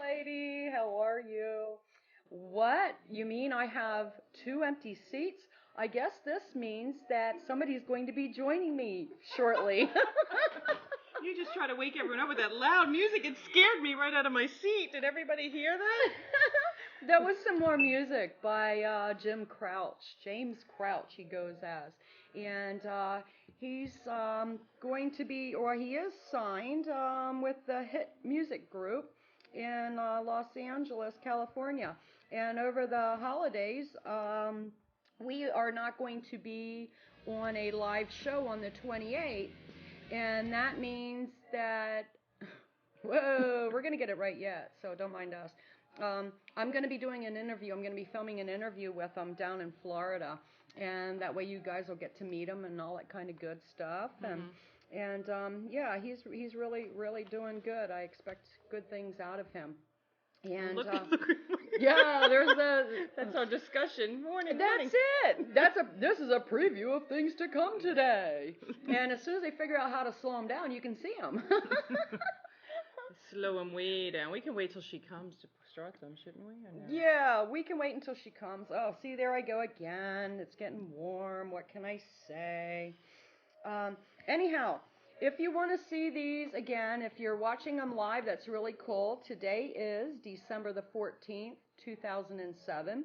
Lady, how are you? What? You mean I have 2 empty seats? I guess this means that somebody's going to be joining me shortly. You just try to wake everyone up with that loud music. It scared me right out of my seat. Did everybody hear that? That was some more music by James Crouch, he goes as. And he's going to be, or he is signed with the Hit Music Group in Los Angeles, California. And over the holidays, we are not going to be on a live show on the 28th. And that means that, whoa, we're going to get it right yet, so don't mind us. I'm going to be doing an interview. I'm going to be filming an interview with him down in Florida. And that way you guys will get to meet him and all that kind of good stuff. And yeah, he's really, really doing good. I expect good things out of him. And yeah, that's our discussion. Morning. That's it. This is a preview of things to come today. And as soon as they figure out how to slow him down, you can see him. Slow him way down. We can wait till she comes to start them, shouldn't we? Or no? Yeah, we can wait until she comes. Oh, see, there I go again. It's getting warm. What can I say? Anyhow, if you want to see these, again, if you're watching them live, that's really cool. Today is December the 14th, 2007.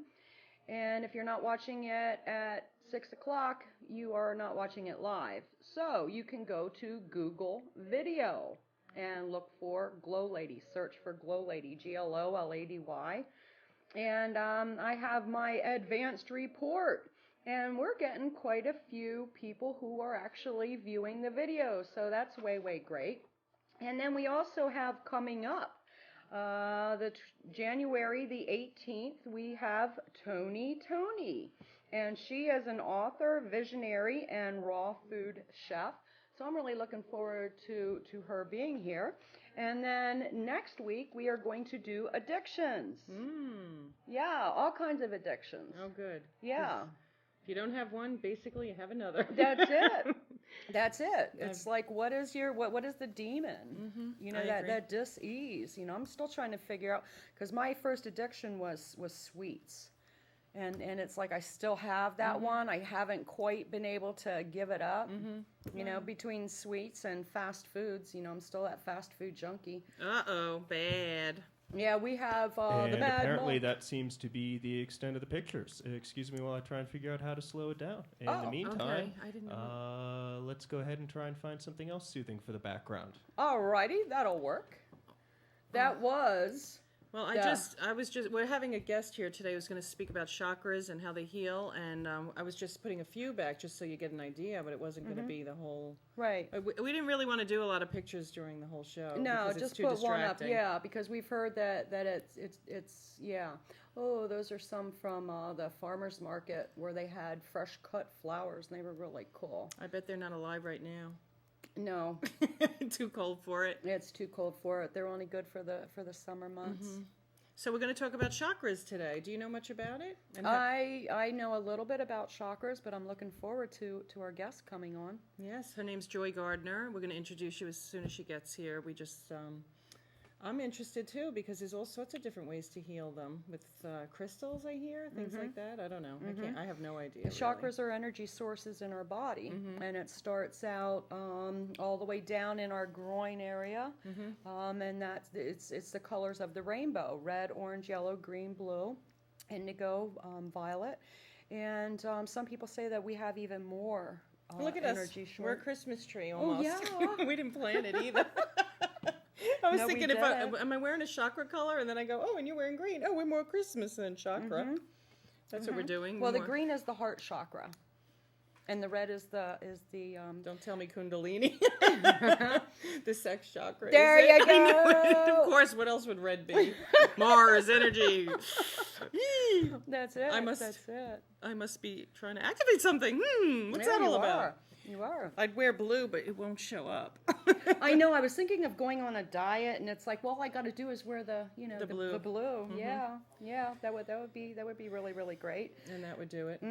And if you're not watching it at 6 o'clock, you are not watching it live. So you can go to Google Video and look for GloLady. Search for GloLady, GLOLADY. And I have my advanced report. And we're getting quite a few people who are actually viewing the video. So that's way, way great. And then we also have coming up, January the 18th, we have Tony. And she is an author, visionary, and raw food chef. So I'm really looking forward to her being here. And then next week, we are going to do addictions. Yeah, all kinds of addictions. Oh, good. Yeah. If you don't have one, basically you have another. That's it. That's it. It's like, what is the demon? You know, that dis-ease. You know, I'm still trying to figure out, because my first addiction was sweets. And it's like I still have that one. I haven't quite been able to give it up. You know, between sweets and fast foods, you know, I'm still that fast food junkie. Uh-oh, bad. Yeah, we have and the bad apparently that seems to be the extent of the pictures. Excuse me while I try and figure out how to slow it down. In the meantime, okay. I didn't know let's go ahead and try and find something else soothing for the background. Alrighty, that'll work. That was... Well, we're having a guest here today who's going to speak about chakras and how they heal, and I was just putting a few back just so you get an idea, but it wasn't going to be the whole... Right. We didn't really want to do a lot of pictures during the whole show. No, just just too put distracting. one up, yeah, because we've heard that it's yeah. Oh, those are some from the farmer's market where they had fresh cut flowers, and they were really cool. I bet they're not alive right now. No. Too cold for it. It's too cold for it. They're only good for the summer months. So we're going to talk about chakras today. Do you know much about it? I know a little bit about chakras, but I'm looking forward to our guest coming on. Yes, her name's Joy Gardner. We're going to introduce you as soon as she gets here. We just... I'm interested too because there's all sorts of different ways to heal them with crystals. I hear things like that. I don't know. I have no idea. The chakras are energy sources in our body, and it starts out all the way down in our groin area, and it's the colors of the rainbow: red, orange, yellow, green, blue, indigo, violet, and some people say that we have even more. Look at energy us. We're a Christmas tree almost. Oh yeah. We didn't plan it either. I was thinking, am I wearing a chakra color? And then I go, oh, and you're wearing green. Oh, we're more Christmas than chakra. That's what we're doing. Well, the green is the heart chakra, and the red is the Don't tell me Kundalini. The sex chakra. There you go. I know it. Of course. What else would red be? Mars energy. That's it. I must be trying to activate something. What's that all about? You are. I'd wear blue, but it won't show up. I know. I was thinking of going on a diet, and it's like, well, all I got to do is wear the blue. The blue. Yeah. That would be really, really great. And that would do it.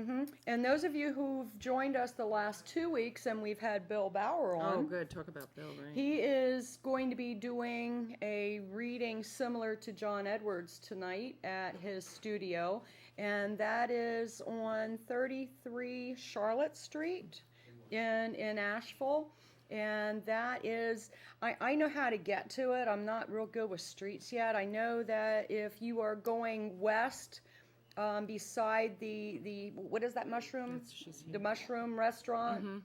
And those of you who've joined us the last 2 weeks, and we've had Bill Bauer on. Oh, good. Talk about Bill, right? He is going to be doing a reading similar to John Edwards tonight at his studio, and that is on 33 Charlotte Street in Asheville. And that is, I know how to get to it. I'm not real good with streets yet. I know that if you are going west, beside the what is that mushroom? The mushroom restaurant.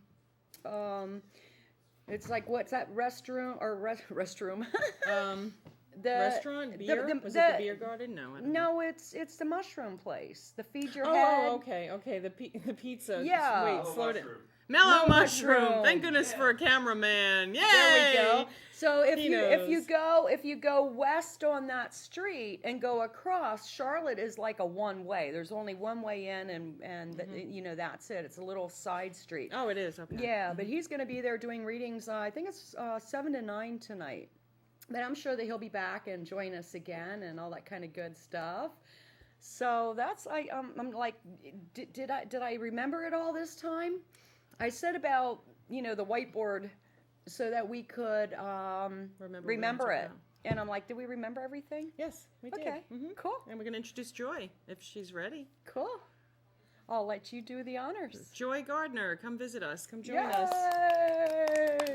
It's like, what's that restroom or restroom? The restaurant beer? Was it the beer garden? No. I don't know. No, it's the mushroom place. The feed your head. Oh, okay. The pizza. Yeah. Wait, slow down. Mellow mushroom. Thank goodness for a cameraman. Yay! There we go. So if knows. you go west on that street and go across, Charlotte is like a one way. There's only one way in, and that's it. It's a little side street. Oh, it is. Okay. Yeah, but he's going to be there doing readings. I think it's 7 to 9 tonight. But I'm sure that he'll be back and join us again and all that kind of good stuff. So that's I'm like, did I remember it all this time? I said about the whiteboard so that we could remember it. And I'm like, did we remember everything? Yes, we did. Okay, cool. And we're going to introduce Joy if she's ready. Cool. I'll let you do the honors. Joy Gardner, come visit us. Come join us.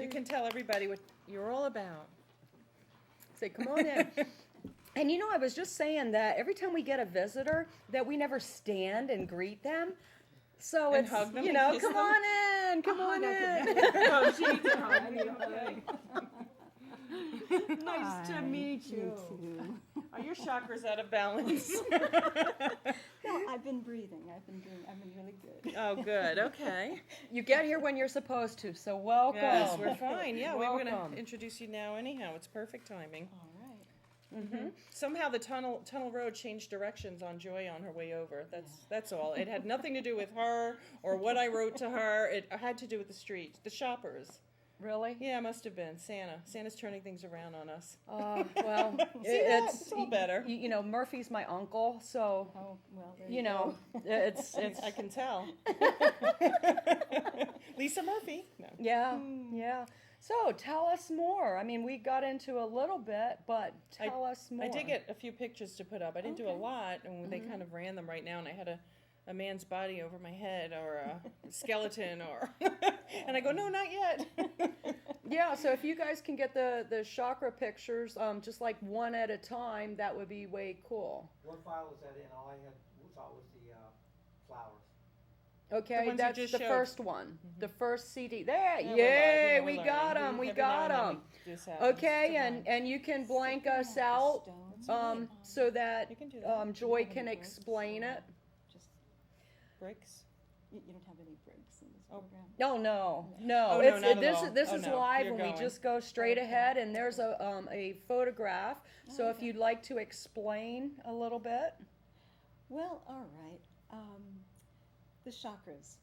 You can tell everybody what you're all about. Say, come on in. And I was just saying that every time we get a visitor, that we never stand and greet them. So and it's, hug them come on in, come on in. Oh, she needs to hug me. Okay. Nice to meet you. Are your chakras out of balance? No, I've been breathing. I've been really good. Oh, good. Okay. You get here when you're supposed to, so welcome. Yes, we're fine. Yeah, we were going Welcome. to introduce you now anyhow. It's perfect timing. All right. Somehow the tunnel road changed directions on Joy on her way over. That's all. It had nothing to do with her or what I wrote to her. It had to do with the street, the shoppers. Really? Yeah, it must have been Santa. Santa's turning things around on us. Well, It's all better. Murphy's my uncle, so Oh, well, there you go. it's I can tell. Lisa Murphy. No. yeah. So tell us more. I mean, we got into a little bit, but tell us more. I did get a few pictures to put up. I didn't do a lot, and they kind of ran them right now, and I had a man's body over my head or a skeleton and I go, no, not yet. Yeah, so if you guys can get the chakra pictures just like one at a time, that would be way cool. What file was that in? All I thought was the flowers. Okay, ones you that's just the showed. first one. The first CD. There, Yeah, yay, we're we learning. got them, we Every now got and then them. this happens. Okay, and you can blank us out so that You can do that. Joy can explain it. Just Bricks. you don't have any breaks in this Oh. program. No. Oh, It's, no, not at this all. this Oh, is no, live, you're and we going. just go straight ahead. And there's a photograph. So if you'd like to explain a little bit. Well, all right. The chakras.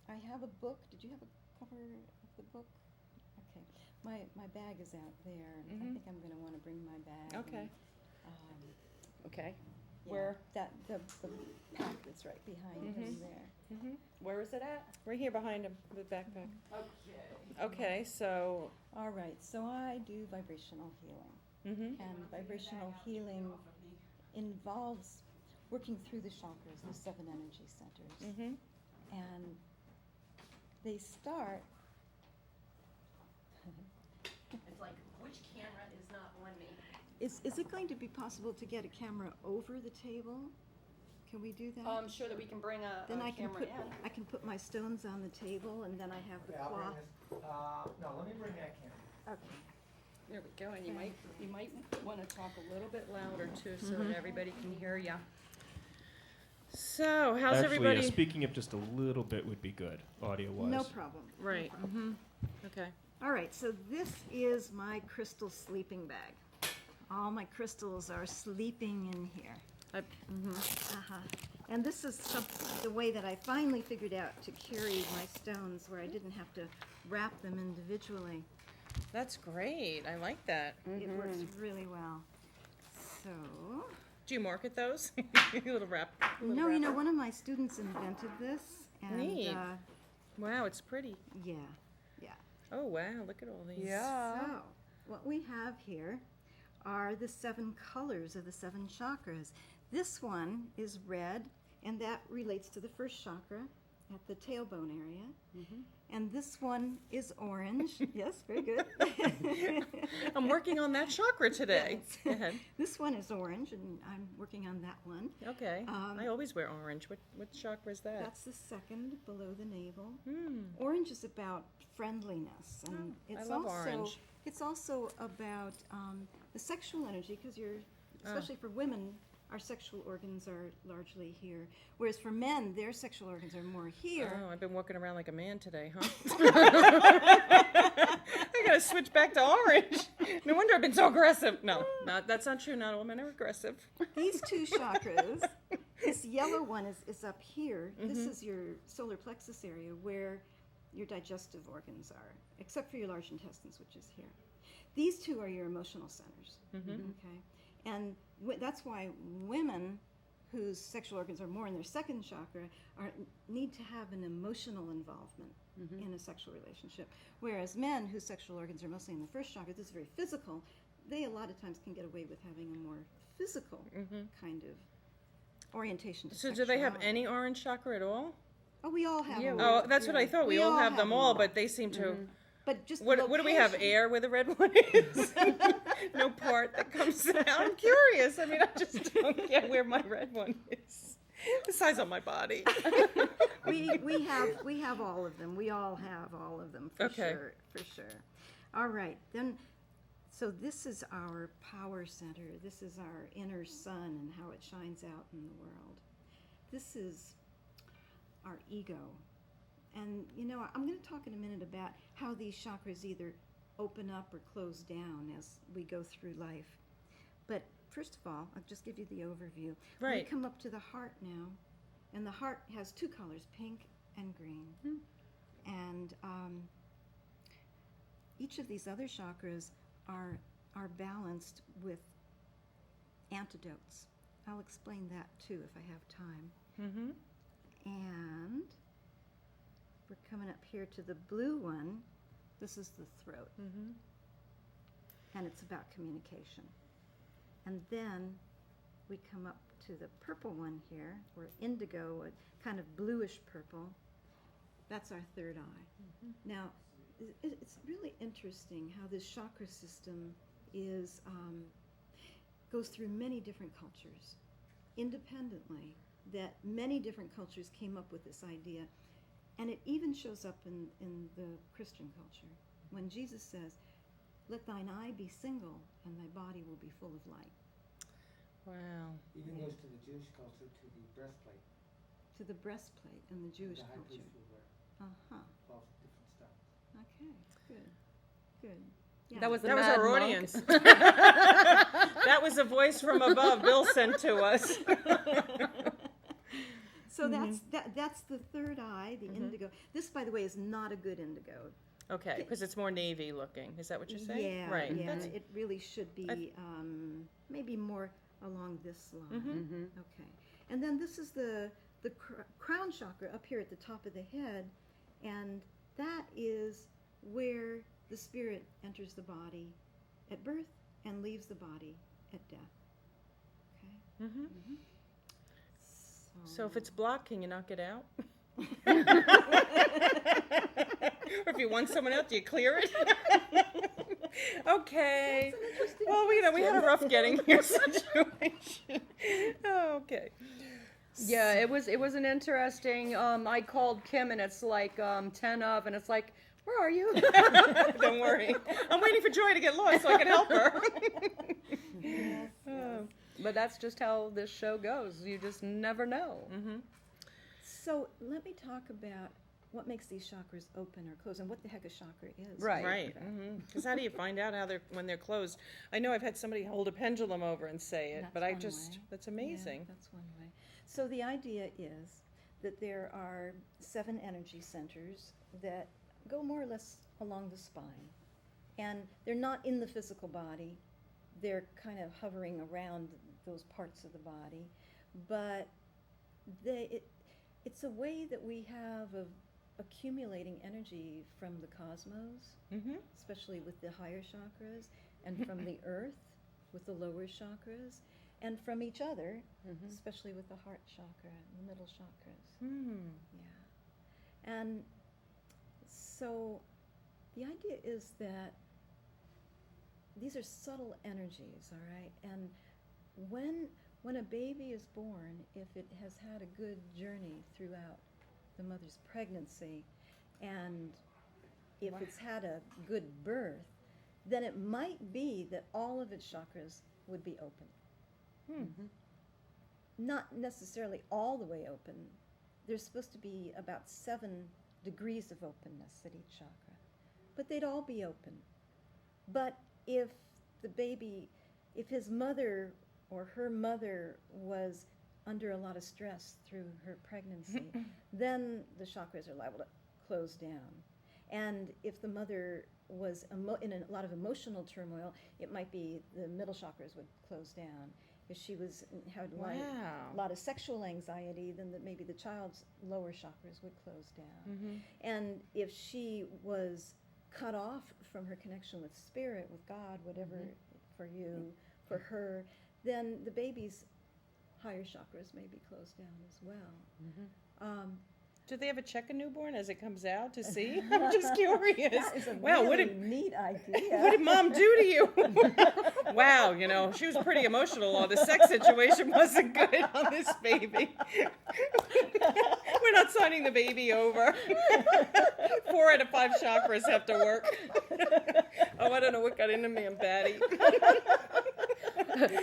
I have a book. Did you have a cover of the book? Okay. My bag is out there, and I think I'm going to want to bring my bag. Okay. And, Okay. yeah, Where? that the pack that's right behind him there. Where is it at? Right here behind him, the backpack. Okay, so. All right. So I do vibrational healing, and vibrational healing involves working through the chakras, the 7 energy centers, and they start. It's like, which camera is not on me? Is it going to be possible to get a camera over the table? Can we do that? I'm sure that we can bring a Then I can camera put my stones on the table, and then I have the Okay, I'll bring cloth. this. No, let me bring that camera. Okay. There we go, and you might want to talk a little bit louder too, so that everybody can hear you. So, how's Actually, everybody? speaking up just a little bit would be good, audio-wise. No problem. Right. Okay. All right, so this is my crystal sleeping bag. All my crystals are sleeping in here. And this is the way that I finally figured out to carry my stones, where I didn't have to wrap them individually. That's great. I like that. It works really well. So, Do you market those? Little wrap. no, you know, one of my students invented this, and Neat. Wow, it's pretty. yeah. Oh, wow, look at all these. Yeah. So, what we have here are the 7 colors of the 7 chakras. This one is red, and that relates to the first chakra at the tailbone area. And this one is orange. Yes, very good. I'm working on that chakra today. Go ahead. This one is orange, and I'm working on that one. Okay. I always wear orange. What chakra is that? That's the second below the navel. Hmm. Orange is about friendliness, and I it's love also orange. it's also about the sexual energy, because especially for women, our sexual organs are largely here, whereas for men, their sexual organs are more here. Oh, I've been walking around like a man today, huh? I gotta switch back to orange. No wonder I've been so aggressive. No, that's not true. Not all men are aggressive. These 2 chakras, this yellow one is up here. This is your solar plexus area, where your digestive organs are, except for your large intestines, which is here. These 2 are your emotional centers. Okay, and that's why women whose sexual organs are more in their second chakra need to have an emotional involvement in a sexual relationship, whereas men whose sexual organs are mostly in the first chakra, this is very physical, they a lot of times can get away with having a more physical kind of orientation to So do they have sexuality. any orange chakra at all? Oh, we all have them. Oh, that's what I thought. We all have them all, all. but they seem to. But just What do we have? location. Air where the red one is? No part that comes out. I'm curious. I mean, I just don't get where my red one is. The size on my body. we have all of them. We all have all of them for Okay. sure. For sure. All right. Then so this is our power center. This is our inner sun and how it shines out in the world. This is our ego. And you know, I'm going to talk in a minute about how these chakras either open up or close down as we go through life. But first of all, I'll just give you the overview. Right. We come up to the heart now, and the heart has 2 colors, pink and green. And each of these other chakras are balanced with antidotes. I'll explain that too if I have time. And we're coming up here to the blue one. This is the throat. And it's about communication. And then we come up to the purple one here, or indigo, a kind of bluish purple. That's our third eye. Now, it's really interesting how this chakra system is goes through many different cultures independently, that many different cultures came up with this idea. And it even shows up in the Christian culture when Jesus says, "Let thine eye be single, and thy body will be full of light." Wow. Even goes to the Jewish culture, to the breastplate. To the breastplate in the Jewish The high culture. priest will wear. All different stuff. Okay, good. Yeah. That was the That was Mad our Monk. audience. That was a voice from above Bill sent to us. So that's the third eye, the indigo. This, by the way, is not a good indigo. Okay, because it's more navy looking. Is that what you're saying? Yeah, Right. yeah. That's- It really should be maybe more along this line. Okay. And then this is the crown chakra up here at the top of the head, and that is where the spirit enters the body at birth and leaves the body at death. Okay. So if it's blocked, can you knock it out? Or if you want someone out, do you clear it? Okay. Well, we had a rough getting here situation. Oh, okay. Yeah, it was an interesting. I called Kim, and it's like 10 of, and it's like, where are you? Don't worry. I'm waiting for Joy to get lost so I can help her. Oh. But that's just how this show goes. You just never know. So let me talk about what makes these chakras open or close, and what the heck a chakra is. Right. Right. Because how do you find out when they're closed? I know I've had somebody hold a pendulum over and say it, That's but one way. that's amazing. Yeah, that's one way. So the idea is that there are 7 energy centers that go more or less along the spine. And they're not in the physical body. They're kind of hovering around those parts of the body. But it's a way that we have of accumulating energy from the cosmos, especially with the higher chakras, and from the earth with the lower chakras, and from each other, especially with the heart chakra and the middle chakras. Yeah. And so the idea is that these are subtle energies, all right? And when a baby is born, if it has had a good journey throughout the mother's pregnancy, and if it's had a good birth, then it might be that all of its chakras would be open. Not necessarily all the way open. There's supposed to be about 7 degrees of openness at each chakra, but they'd all be open. But if the baby, if his mother or her mother was under a lot of stress through her pregnancy, then the chakras are liable to close down. And if the mother was in a lot of emotional turmoil, it might be the middle chakras would close down. If she had a lot of sexual anxiety, then maybe the child's lower chakras would close down. And if she was cut off from her connection with spirit, with God, whatever for you, for her, then the baby's higher chakras may be closed down as well. Do they ever check a newborn as it comes out to see? I'm just curious. That is a Wow, really neat idea. what did mom do to you? Wow, she was pretty emotional. The sex situation wasn't good on this baby. We're not signing the baby over. 4 out of 5 chakras have to work. Oh, I don't know what got into me. I'm batty.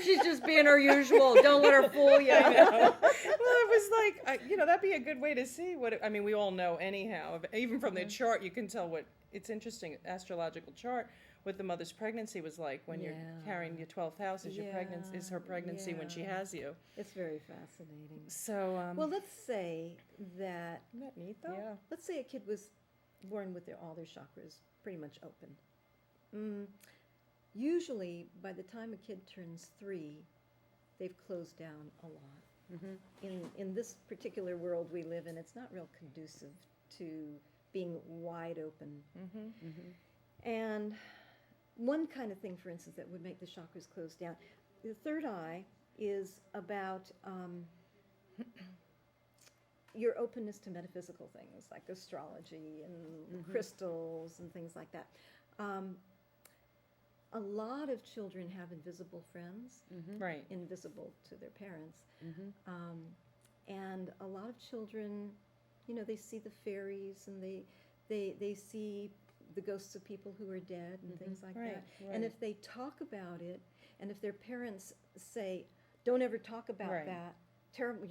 She's just being her usual. Don't let her fool you. I know. Well, it was like, that'd be a good way to see we all know anyhow. Even from the chart, you can tell what, it's interesting, astrological chart, what the mother's pregnancy was like when you're carrying your 12th house is her pregnancy when she has you. It's very fascinating. So, well, let's say that, isn't that neat though? Yeah. let's say a kid was born with all their chakras pretty much open. Usually, by the time a kid turns 3, they've closed down a lot. In this particular world we live in, it's not real conducive to being wide open. And one kind of thing, for instance, that would make the chakras close down, the third eye is about your openness to metaphysical things like astrology and crystals and things like that. A lot of children have invisible friends, Right. invisible to their parents. And a lot of children, they see the fairies and they see the ghosts of people who are dead and things like that. And if they talk about it, and if their parents say, "Don't ever talk about that," terrible,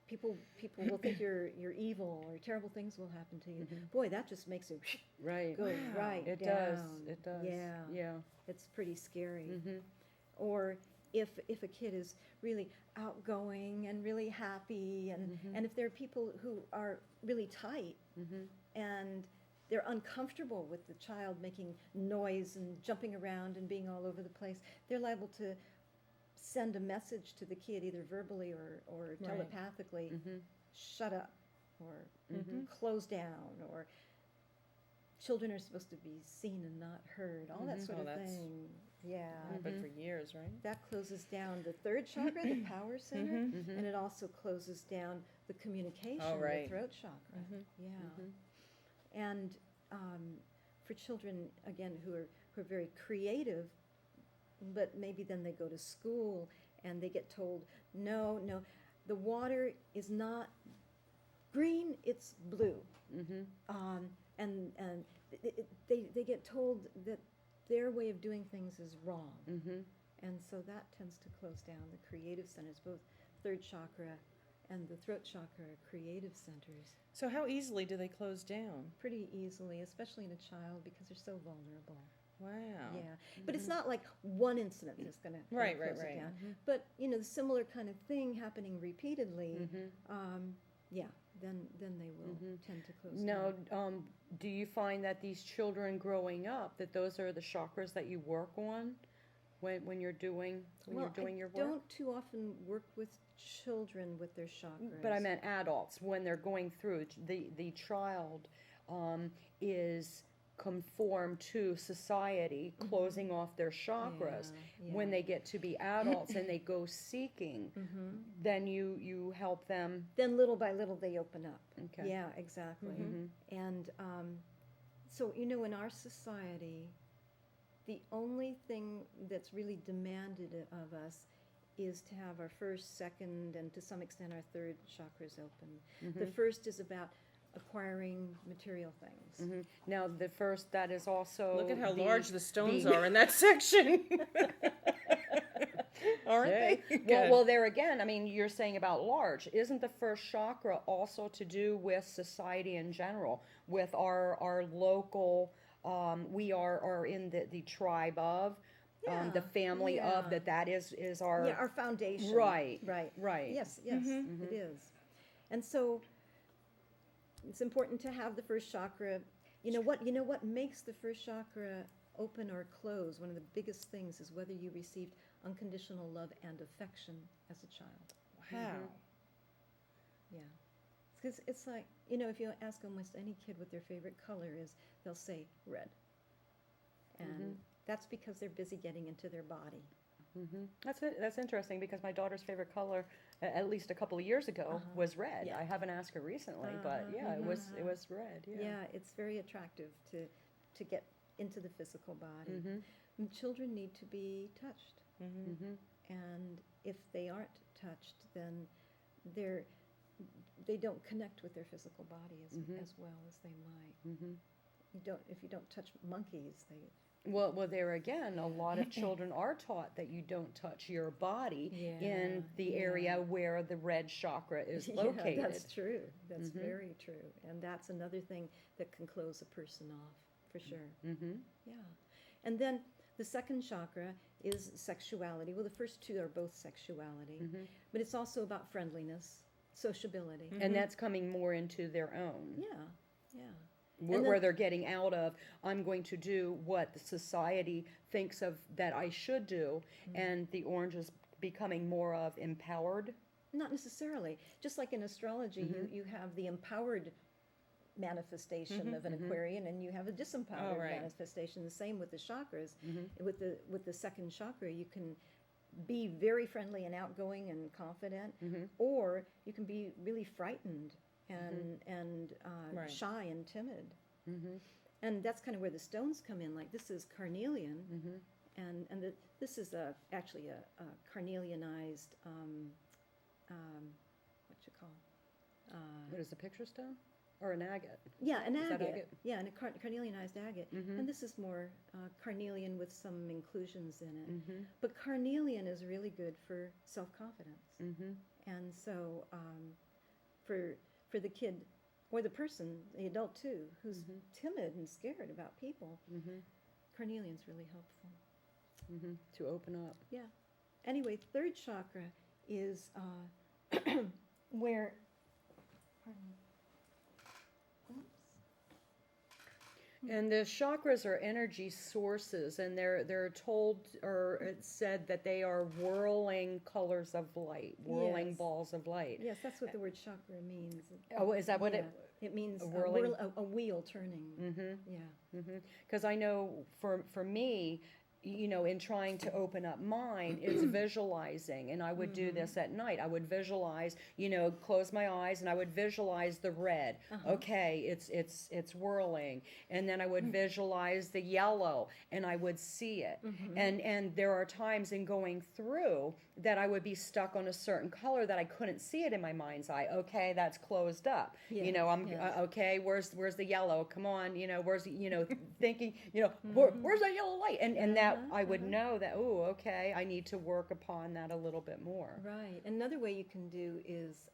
people will think you're evil, or terrible things will happen to you. Boy, that just makes it go right It down. does. It does. Yeah. It's pretty scary. Or if a kid is really outgoing and really happy, and if there are people who are really tight and they're uncomfortable with the child making noise and jumping around and being all over the place, they're liable to send a message to the kid, either verbally or telepathically, shut up, or close down, or children are supposed to be seen and not heard, all that sort of thing. Yeah. But for years, right? That closes down the 3rd chakra, the power center, and it also closes down the communication, the throat chakra. And for children, again, who are very creative, but maybe then they go to school and they get told, no, the water is not green, it's blue. And they get told that their way of doing things is wrong. And so that tends to close down the creative centers, both 3rd chakra and the throat chakra are creative centers. So how easily do they close down? Pretty easily, especially in a child, because they're so vulnerable. Wow. Yeah, but it's not like one incident that's going to Right, close right, it right. down. But the similar kind of thing happening repeatedly, yeah, then they will tend to close Now, down. do you find that these children growing up, that those are the chakras that you work on when you're doing your work? I don't too often work with children with their chakras. But I meant adults when they're going through. The child is conformed to society, closing off their chakras. Yeah, When yeah. they get to be adults and they go seeking, then you help them. Then little by little they open up. Okay. Yeah, exactly. And so, in our society, the only thing that's really demanded of us is to have our first, second, and to some extent our third chakras open. The first is about acquiring material things. Now, the first, that is also. Look at how large the stones are in that section. Aren't they? Well, there again, I mean, you're saying about large. Isn't the first chakra also to do with society in general, with our local, we are in the tribe of, the family of, that is our. Yeah, our foundation. Right. Right. Yes, it is. And so it's important to have the first chakra. You know what makes the first chakra open or close? One of the biggest things is whether you received unconditional love and affection as a child. Wow. Yeah. Because it's like, if you ask almost any kid what their favorite color is, they'll say red. And that's because they're busy getting into their body. That's interesting, because my daughter's favorite color, at least a couple of years ago, was red. Yeah. I haven't asked her recently, but yeah, it was red. Yeah, it's very attractive to get into the physical body. And children need to be touched. And if they aren't touched, then they don't connect with their physical body as well as they might. If you don't touch monkeys, they. Well, there again, a lot of children are taught that you don't touch your body in the area where the red chakra is located. Yeah, that's true. That's very true. And that's another thing that can close a person off, for sure. Yeah. And then the second chakra is sexuality. Well, the first two are both sexuality, but it's also about friendliness, sociability. And that's coming more into their own. Yeah. Where they're getting out of, I'm going to do what the society thinks of that I should do, and the orange is becoming more of empowered. Not necessarily. Just like in astrology, you have the empowered manifestation of an Aquarian, and you have a disempowered manifestation. The same with the chakras. With the second chakra, you can be very friendly and outgoing and confident, or you can be really frightened and shy and timid. And that's kind of where the stones come in. Like this is carnelian, and this is actually a carnelianized, what you call? What is the picture stone? Or an agate? Yeah, an Is that agate. agate? Yeah, and a carnelianized agate. And this is more carnelian with some inclusions in it. But carnelian is really good for self-confidence. And so for the kid, or the person, the adult too, who's timid and scared about people, carnelian's really helpful. To open up. Yeah. Anyway, third chakra is where, pardon me. And the chakras are energy sources, and they're told, or it's said that they are whirling colors of light, whirling balls of light. Yes, that's what the word chakra means. Oh, is that what it means? A whirling? A wheel turning. Yeah. Because I know for me, in trying to open up mine, it's visualizing, and I would do this at night. I would visualize, close my eyes, and I would visualize the red. Okay, it's whirling, and then I would visualize the yellow, and I would see it. And there are times in going through that I would be stuck on a certain color that I couldn't see it in my mind's eye. Okay, that's closed up. Okay, where's the yellow? Come on, where's thinking, where's that yellow light? And that I would know that, oh, okay, I need to work upon that a little bit more. Right. Another way you can do is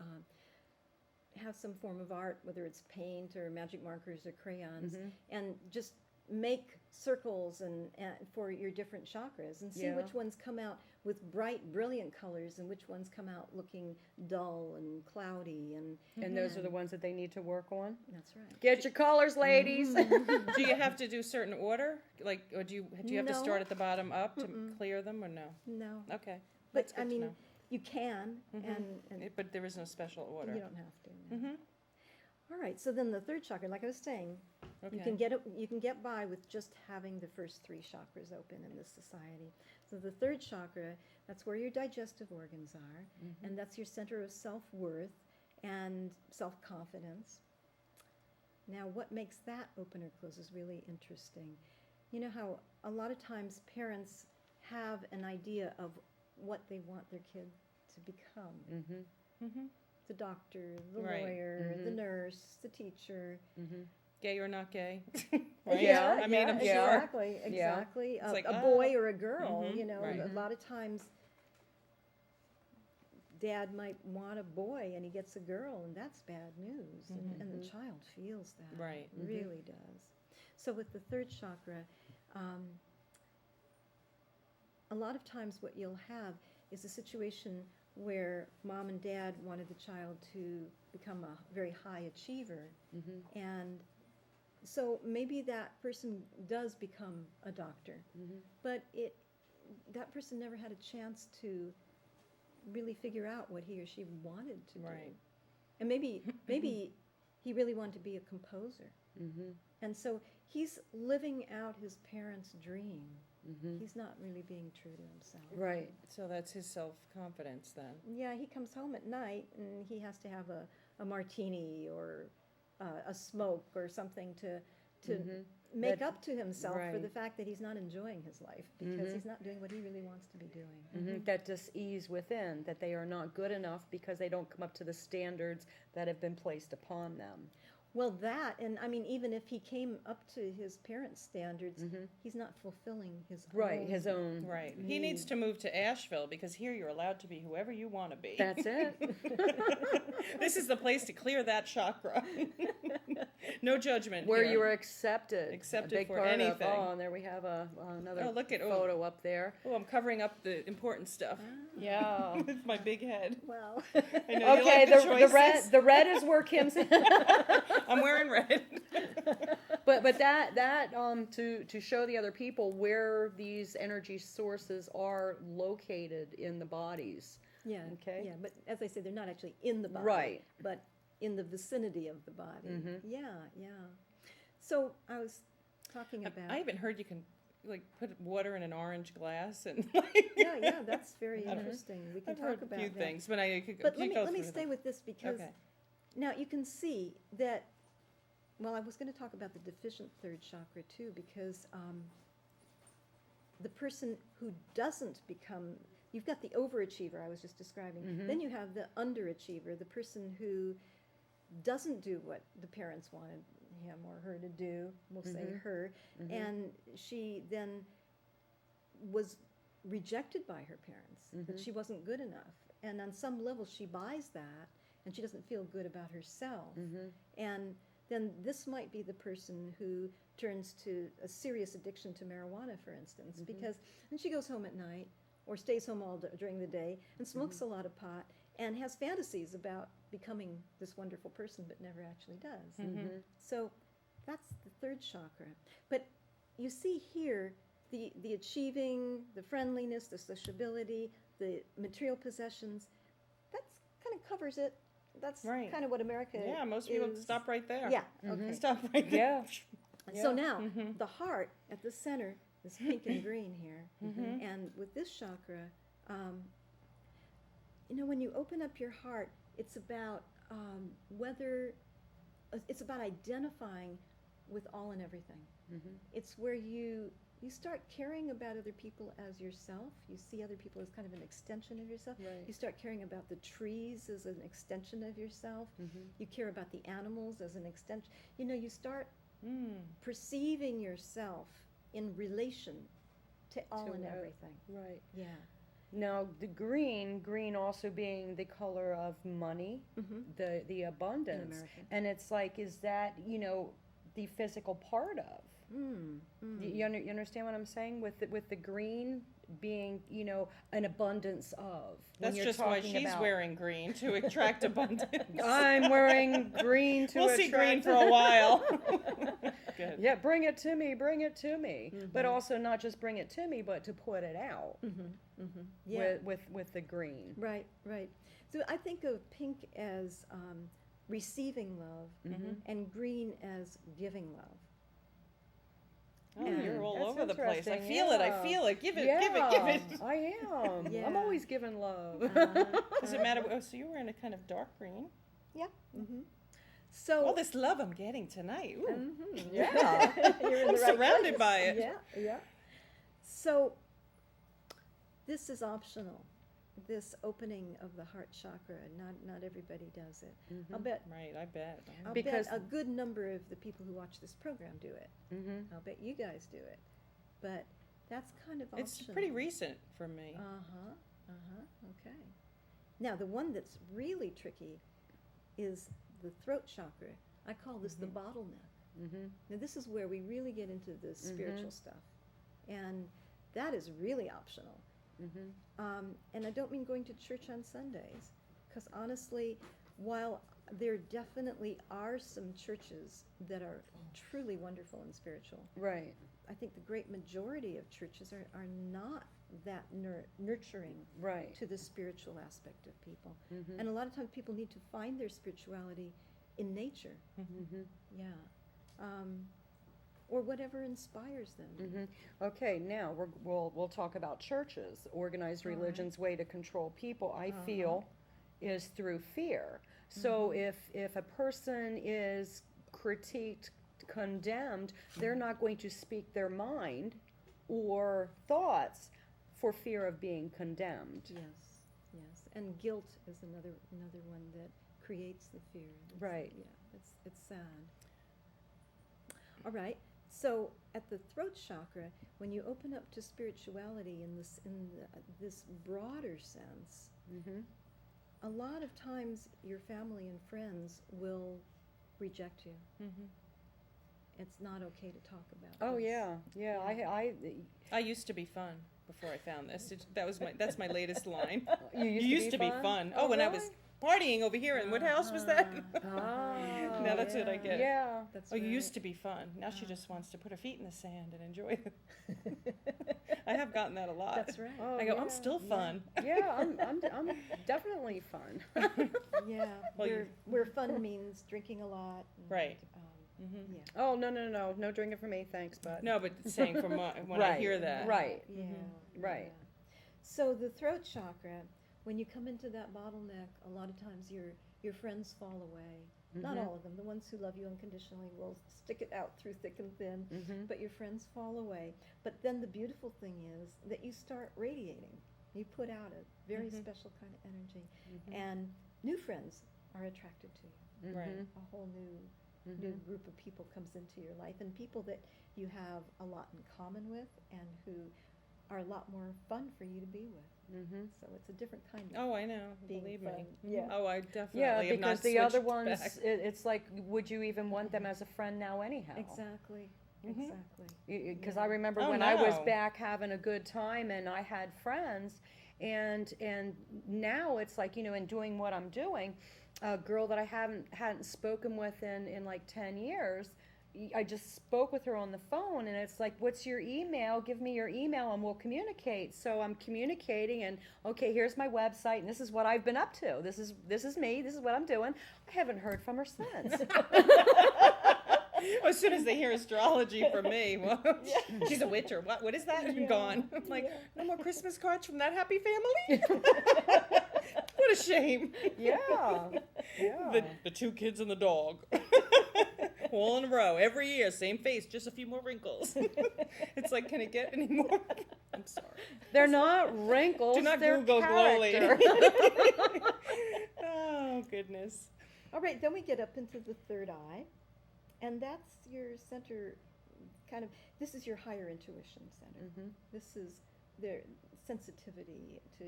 have some form of art, whether it's paint or magic markers or crayons, and just make circles and for your different chakras and see which ones come out with bright, brilliant colors and which ones come out looking dull and cloudy. And those are the ones that they need to work on? That's right. Get your colors, ladies. Do you have to do certain order? Like, or do you have to No. start at the bottom up to clear them, or no? No. Okay. But, That's good I to mean, know. you can, and But there is no special order. you don't have to. No. All right, so then the third chakra, like I was saying, Okay. you can get by with just having the first three chakras open in this society. So the third chakra, that's where your digestive organs are, and that's your center of self-worth and self-confidence. Now, what makes that open or close is really interesting. You know how a lot of times parents have an idea of what they want their kid to become. The doctor, the Right. lawyer, the nurse, the teacher. Gay or not gay? Right? Yeah, I mean, I'm sure. Exactly, exactly. It's like, a boy or a girl, you know, right. a lot of times dad might want a boy and he gets a girl, and that's bad news. And the child feels that. Right. Really does. So with the third chakra, a lot of times what you'll have is a situation where mom and dad wanted the child to become a very high achiever. And so maybe that person does become a doctor, but that person never had a chance to really figure out what he or she wanted to do. Right. And maybe he really wanted to be a composer. And so he's living out his parents' dream. He's not really being true to himself. Right. So that's his self-confidence then. Yeah, he comes home at night and he has to have a martini or a smoke or something to make up to himself for the fact that he's not enjoying his life because he's not doing what he really wants to be doing. That dis-ease within, that they are not good enough because they don't come up to the standards that have been placed upon them. Well, that, and I mean, even if he came up to his parents' standards, he's not fulfilling his own. His own. Right. He needs to move to Asheville because here you're allowed to be whoever you want to be. That's it. This is the place to clear that chakra. No judgment. Where here. you are accepted. Accepted a big for part anything. and there we have another look at photo up there. Oh, I'm covering up the important stuff Yeah. with my big head. Well, I know you Okay, like the choices. the red is where Kim's. I'm wearing red. But that to show the other people where these energy sources are located in the bodies. yeah, Okay. yeah, but as I say, they're not actually in the body, Right. but in the vicinity of the body. Yeah, yeah. So I was talking about. I even heard you can like put water in an orange glass and yeah, that's very interesting. We can I've talk heard about a few that. things, but I could But you let go me through stay them. with this because Okay. now you can see that. Well, I was going to talk about the deficient third chakra too, because the person who doesn't become, you've got the overachiever I was just describing. Then you have the underachiever, the person who doesn't do what the parents wanted him or her to do. We'll say her, and she then was rejected by her parents, that she wasn't good enough. And on some level, she buys that, and she doesn't feel good about herself. And then this might be the person who turns to a serious addiction to marijuana, for instance, because then she goes home at night or stays home during the day and smokes a lot of pot and has fantasies about becoming this wonderful person, but never actually does. So that's the third chakra. But you see here the achieving, the friendliness, the sociability, the material possessions, that kind of covers it. That's Right. kind of what America Yeah, most people is. stop right there. Yeah, okay. Stop right there. Yeah. So now, the heart at the center is pink and green here. And with this chakra, you know, when you open up your heart, it's about it's about identifying with all and everything. It's where you start caring about other people as yourself. You see other people as kind of an extension of yourself. Right. You start caring about the trees as an extension of yourself. You care about the animals as an extension. You know, you start perceiving yourself in relation to all to and it. everything. Right. Yeah. Now the green also being the color of money, the abundance, American. and it's like, is that the physical part of? You understand what I'm saying with the green being an abundance of. When That's you're just why talking she's about, wearing green to attract abundance. I'm wearing green to We'll attract. see green for a while. Good. Yeah, bring it to me, bring it to me. But also not just bring it to me, but to put it out Yeah. with the green. Right, right. So I think of pink as receiving love and green as giving love. Oh, you're all That's over the place. I interesting, feel it. I yeah. feel it. Give it. Yeah, Give it. Give it. I am. Yeah. I'm always giving love. Does it matter? Oh, so you were in a kind of dark green. Yeah. So All this love I'm getting tonight. Ooh. Yeah. you're in I'm the right surrounded place. by it. Yeah, yeah. So this is optional. This opening of the heart chakra, not everybody does it. I'll bet. Right, I bet. Because- a good number of the people who watch this program do it. I'll bet you guys do it. But that's kind of optional. It's pretty recent for me. Okay. Now the one that's really tricky is the throat chakra. I call this the bottleneck. Now this is where we really get into the spiritual stuff, and that is really optional. And I don't mean going to church on Sundays, because honestly, while there definitely are some churches that are truly wonderful and spiritual, Right. I think the great majority of churches are not that nurturing Right. to the spiritual aspect of people. And a lot of times people need to find their spirituality in nature. Yeah. Or whatever inspires them. Okay, now we'll talk about churches. Organized religion's way to control people, I feel, is through fear. So if a person is critiqued, condemned, they're not going to speak their mind or thoughts for fear of being condemned. Yes, yes. And guilt is another one that creates the fear. Right. Yeah, it's sad. All right. So at the throat chakra, when you open up to spirituality in this broader sense, a lot of times your family and friends will reject you. It's not okay to talk about. Oh this. yeah. I used to be fun before I found this. That's my latest line. You You used to be fun. Oh, when I was partying over here, and what house was that? Now that's what I get. Yeah. That's Oh, you right. used to be fun. Now she just wants to put her feet in the sand and enjoy it. I have gotten that a lot. That's right. Oh, I go, yeah. I'm still fun. Yeah, I'm definitely fun. Yeah. Well, where fun means drinking a lot. And, Right. Yeah. Oh no drinking for me, thanks, but No, but saying from when I Right, hear that. right. Yeah. Right. yeah. So the throat chakra, when you come into that bottleneck, a lot of times your friends fall away. Not all of them. The ones who love you unconditionally will stick it out through thick and thin, but your friends fall away. But then the beautiful thing is that you start radiating. You put out a very special kind of energy, and new friends are attracted to you. Right. A whole new group of people comes into your life, and people that you have a lot in common with, and who are a lot more fun for you to be with. So it's a different kind of. Oh, I know. Being Believe fun. me. Yeah. Oh, I definitely Yeah, have not because the other switched ones, back. it's like, would you even want them as a friend now anyhow? Exactly. Exactly. Because I remember Oh, when I was no. back having a good time and I had friends, and now it's like, in doing what I'm doing, a girl that I hadn't spoken with in like 10 years, I just spoke with her on the phone, and it's like, what's your email? Give me your email and we'll communicate. So I'm communicating, and okay, here's my website, and this is what I've been up to. This is me. This is what I'm doing. I haven't heard from her since. As soon as they hear astrology from me, well, she's a witch or what? What is that? I'm gone. I'm like, no more Christmas cards from that happy family? What a shame. Yeah. The two kids and the dog. All in a row, every year, same face, just a few more wrinkles. It's like, can it get any more? I'm sorry. They're not wrinkles. Do not they're Google character. GloLady. Oh, goodness. All right, then we get up into the third eye, and that's your center kind of, this is your higher intuition center. Mm-hmm. This is their sensitivity to,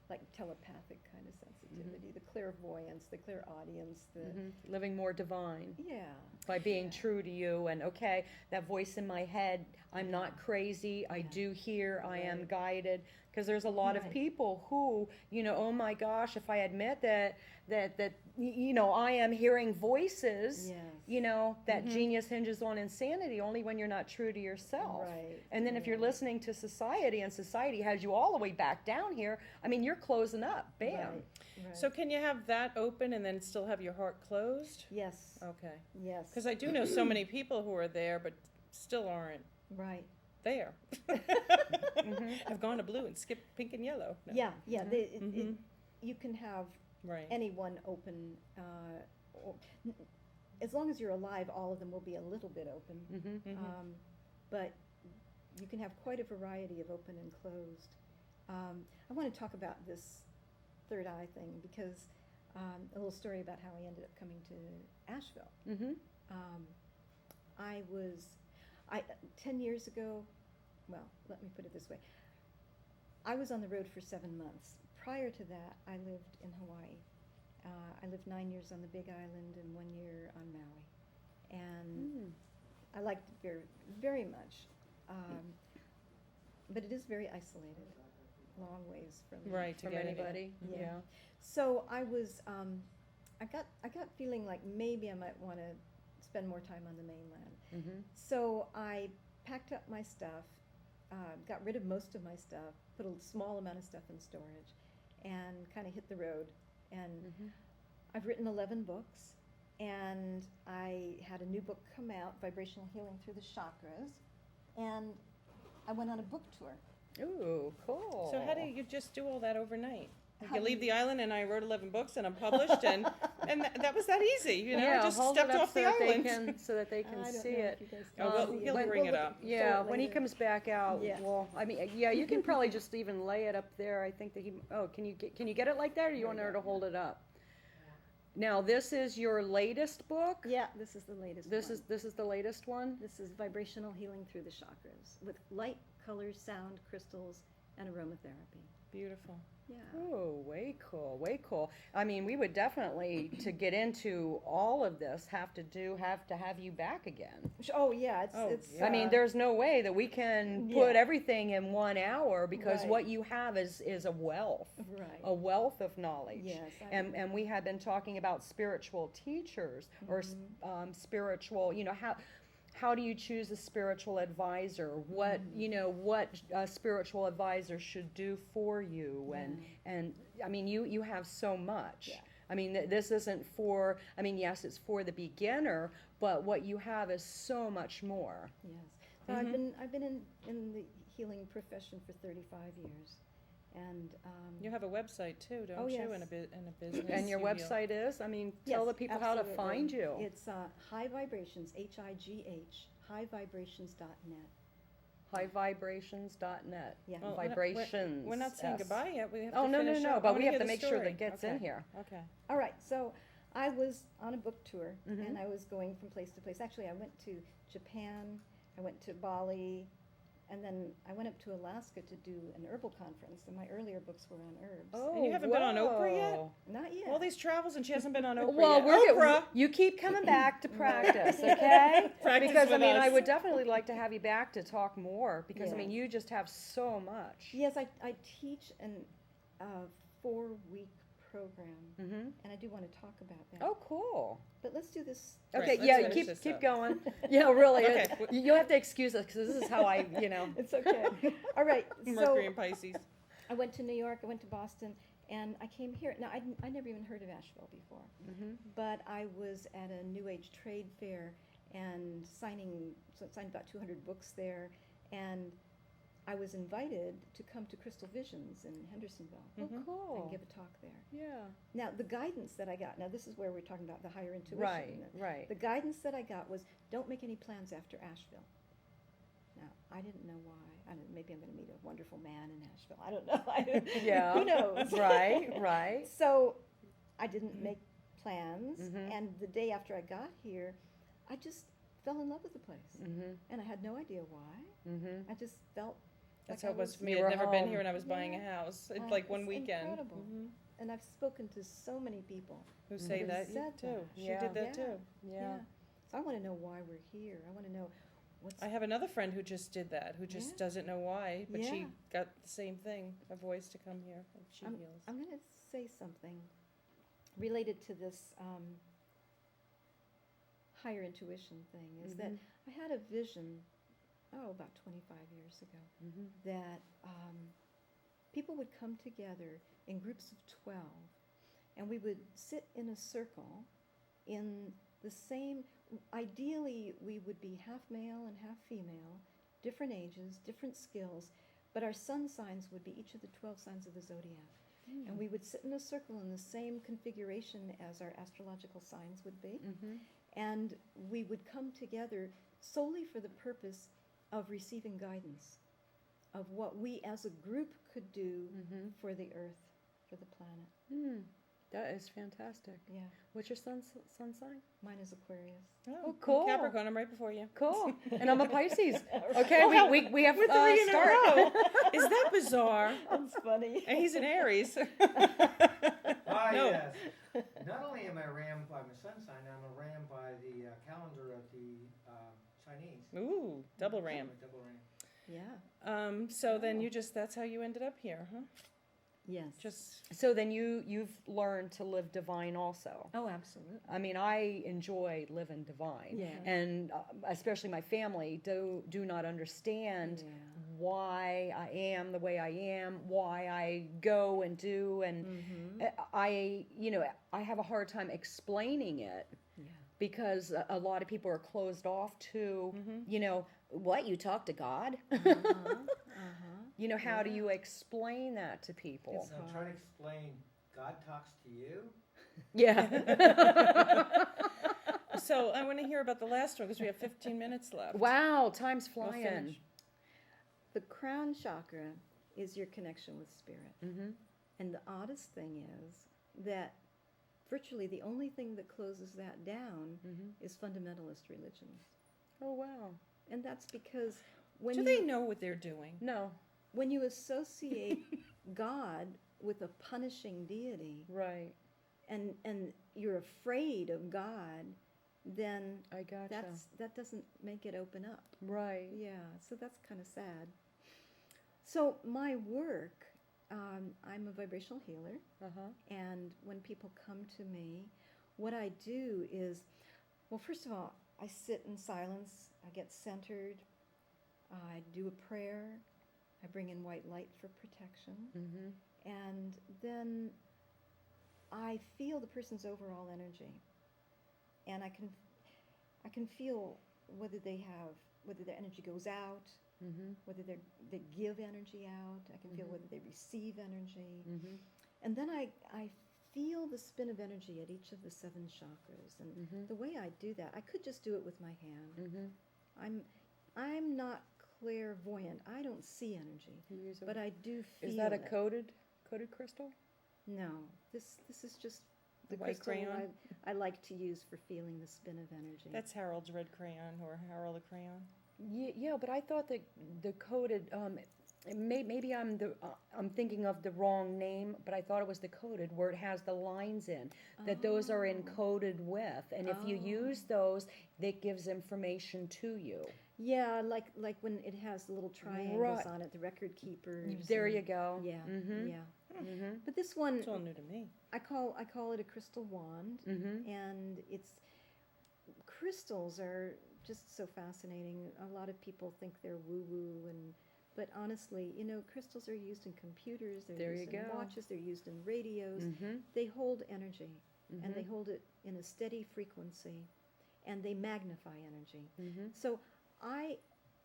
like, telepathic kind of sensitivity, the clairvoyance, the clairaudience, the, Living more divine yeah. by being yeah. true to you, and okay, that voice in my head, I'm not crazy, I do hear, I am Right. guided. Because there's a lot of Right. people who, oh my gosh, if I admit that I am hearing voices, Yes. that genius hinges on insanity only when you're not true to yourself. Right. And then if you're Yeah. listening to society, and society has you all the way back down here, I mean, you're closing up. Bam. Right. Right. So can you have that open and then still have your heart closed? Yes. Okay. Yes. Because I do know so many people who are there but still aren't Right. there. Have gone to blue and skipped pink and yellow. No. Yeah. Yeah. Mhm. You can have Right. anyone open. As long as you're alive, all of them will be a little bit open. Mm-hmm. But you can have quite a variety of open and closed. I want to talk about this third eye thing because a little story about how I ended up coming to Asheville. Mm-hmm. 10 years ago, well, let me put it this way. I was on the road for 7 months. Prior to that, I lived in Hawaii. I lived 9 years on the Big Island and 1 year on Maui. And I liked it very, very much. But it is very isolated, long ways from Right, to From get anybody. Yeah. Yeah. So I was, I got feeling like maybe I might want to spend more time on the mainland. Mm-hmm. So I packed up my stuff, got rid of most of my stuff, put a small amount of stuff in storage, and kind of hit the road. And I've written 11 books, and I had a new book come out, Vibrational Healing Through the Chakras, and I went on a book tour. Ooh, cool. So how do you just do all that overnight? How You do leave you- the island and I wrote 11 books and I'm published and that was that easy, you know, Yeah, I just hold stepped it up off the so that they island. can, so that they can I don't see know it. if you guys Oh, can well, see it. he'll We'll bring it look- up. Yeah, show it when he later. comes back out, Yeah. well, I mean, yeah, you can probably just even lay it up there. I think that can you get it like that, or you want her to hold it up? Now, this is your latest book? Yeah, this is the latest This one. is the latest one? This is Vibrational Healing Through the Chakras with light, colors, sound, crystals, and aromatherapy. Beautiful. Yeah. Oh, way cool, way cool. I mean, we would definitely, to get into all of this, have to have you back again. Oh yeah, it's. Oh, it's yeah. I mean, there's no way that we can put Yeah. everything in 1 hour, because Right. what you have is a wealth. right. A wealth of knowledge. Yes, And we have been talking about spiritual teachers or spiritual, how do you choose a spiritual advisor? What, what a spiritual advisor should do for you? And I mean, you have so much. Yeah. I mean, this isn't for, I mean, yes, it's for the beginner, but what you have is so much more. Yes. So I've been in the healing profession for 35 years, and You have a website too, don't Oh, you? yes. And a business. And your you heal. website is, I mean, tell Yes, the people how to absolutely. find you. It's High Vibrations, HIGH, highvibrations.net. Highvibrations.net. Yeah. Well, Vibrations. We're not saying S. goodbye yet. We have Oh, to no, finish no, up. I but wanna we have hear to the make sure that story. it gets in Okay. here. Okay. All right, so I was on a book tour, and I was going from place to place. Actually, I went to Japan, I went to Bali, and then I went up to Alaska to do an herbal conference, and my earlier books were on herbs. Oh, And you haven't been on Oprah yet? whoa. Not yet. All these travels and she hasn't been on Oprah Well, yet. we're Oprah! you keep coming back to practice, okay? Practice Because I with mean, I us. would definitely like to have you back to talk more, because I mean, Yes. you just have so much. Yes, I teach an 4-week program, and I do want to talk about that. Oh, cool. But let's do this. Right, Okay, let's yeah, finish this keep up. going. Yeah, really. Okay. You'll have to excuse us, because this is how I, It's okay. All right, Mercury so and Pisces. I went to New York, I went to Boston, and I came here. Now, I never even heard of Asheville before, but I was at a New Age trade fair and signed about 200 books there, and I was invited to come to Crystal Visions in Hendersonville Oh, cool. and give a talk there. Yeah. Now, the guidance that I got, now this is where we're talking about the higher intuition. Right. The guidance that I got was, don't make any plans after Asheville. Now, I didn't know why. I don't know, maybe I'm going to meet a wonderful man in Asheville. I don't know. Yeah. Who knows? Right. So I didn't make plans, and the day after I got here, I just fell in love with the place. Mm-hmm. And I had no idea why. Mm-hmm. I just felt That's like how it was for me. You I'd were never been home. here and I was buying a house. It's like one it's weekend. incredible. Mhm. And I've spoken to so many people. Who say Who that? said You too. that. She Yeah. did that Yeah. too. Yeah. So I want to know why we're here. I want to know what's. I have another friend who just did that, who just Yeah. doesn't know why, but she Yeah. got the same thing, a voice to come here, and she heals. I'm going to say something related to this higher intuition thing. Is that I had a vision, about 25 years ago, Mm-hmm. that people would come together in groups of 12, and we would sit in a circle in the same, ideally we would be half male and half female, different ages, different skills, but our sun signs would be each of the 12 signs of the zodiac. And we would sit in a circle in the same configuration as our astrological signs would be. Mm-hmm. And we would come together solely for the purpose of receiving guidance of what we as a group could do Mm-hmm. for the earth, for the planet. Mm. That is fantastic. Yeah, What's your sun sign? mine is Aquarius. Oh, cool. Capricorn, I'm right before you. Cool. And I'm a Pisces. Okay, Oh, we have We're three in a start. row. Is that bizarre? That's funny. And he's an Aries. Ah, No. yes. Not only am I ram by my sun sign, I'm a ram by the calendar of the Chinese. Ooh, double ram. I'm a double ram. Yeah. So then that's how you ended up here, huh? Yes. Just So then you've learned to live divine also. Oh, absolutely. I mean, I enjoy living divine. Yeah. And especially my family do not understand Yeah. why I am the way I am, why I go and do, and I have a hard time explaining it Yeah. because a lot of people are closed off to, what, you talk to God? How do you explain that to people? It's So I'm trying to explain, God talks to you? Yeah. so I want to hear about the last one because we have 15 minutes left. Wow, time's We'll flying. finish. The crown chakra is your connection with spirit. Mm-hmm. And the oddest thing is that virtually the only thing that closes that down is fundamentalist religions. Oh, wow. And that's because when Do they know what they're doing? No, when you associate God with a punishing deity right. and you're afraid of God, then I gotcha. that doesn't make it open up. Right. Yeah, so that's kind of sad. So my work, I'm a vibrational healer, Uh-huh. and when people come to me, what I do is, well, first of all, I sit in silence, I get centered, I do a prayer, I bring in white light for protection, Mm-hmm. and then I feel the person's overall energy, and I can feel whether their energy goes out, Mm-hmm. whether they give energy out. I can feel Mhm. whether they receive energy. Mm-hmm. And then I feel the spin of energy at each of the 7 chakras. And Mhm. the way I do that, I could just do it with my hand. Mm-hmm. I'm not clairvoyant. I don't see energy, but I do feel Is that a it. coated crystal? No, this is just the The white crystal crayon? I like to use for feeling the spin of energy. That's Harold's red crayon or Harold the crayon. Yeah, but I thought that the coated. Maybe I'm thinking of the wrong name, but I thought it was the coated where it has the lines in. That those are encoded with, and if you use those, that gives information to you. Yeah, like when it has the little triangles Right. on it, the record keepers. There and- you go. Yeah, Mm-hmm. yeah. Mm-hmm. But this one, It's all new to me. I call it a crystal wand, Mm-hmm. and crystals are just so fascinating. A lot of people think they're woo-woo, but honestly, crystals are used in computers, they're There used you in go. watches, they're used in radios. Mm-hmm. They hold energy, and they Mhm. hold it in a steady frequency, and they magnify energy. Mm-hmm. So I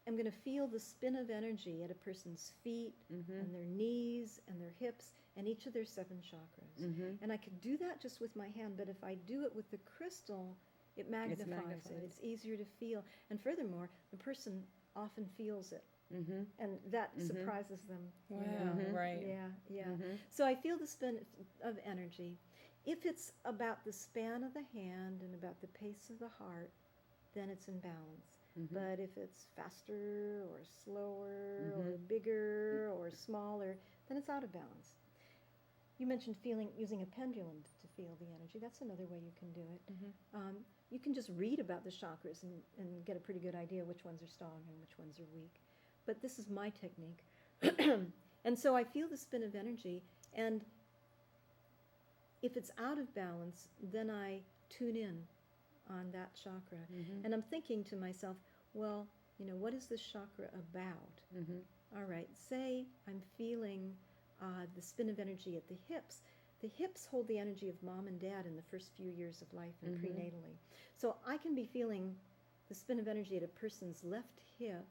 am going to feel the spin of energy at a person's feet Mm-hmm. and their knees and their hips and each of their 7 chakras. Mm-hmm. And I could do that just with my hand, but if I do it with the crystal, it magnifies it. magnified. It's easier to feel. And furthermore, the person often feels it, Mm-hmm. and that Mhm. surprises them. Wow, Mhm. right. Yeah, yeah. Mm-hmm. So I feel the spin of energy. If it's about the span of the hand and about the pace of the heart, then it's in balance. But if it's faster or slower or bigger or smaller, then it's out of balance. You mentioned using a pendulum to feel the energy. That's another way you can do it. You can just read about the chakras and get a pretty good idea which ones are strong and which ones are weak. But this is my technique. And so I feel the spin of energy, and if it's out of balance, then I tune in on that chakra. And I'm thinking to myself, well, what is this chakra about? All right, say I'm feeling the spin of energy at the hips. The hips hold the energy of mom and dad in the first few years of life and prenatally. So I can be feeling the spin of energy at a person's left hip,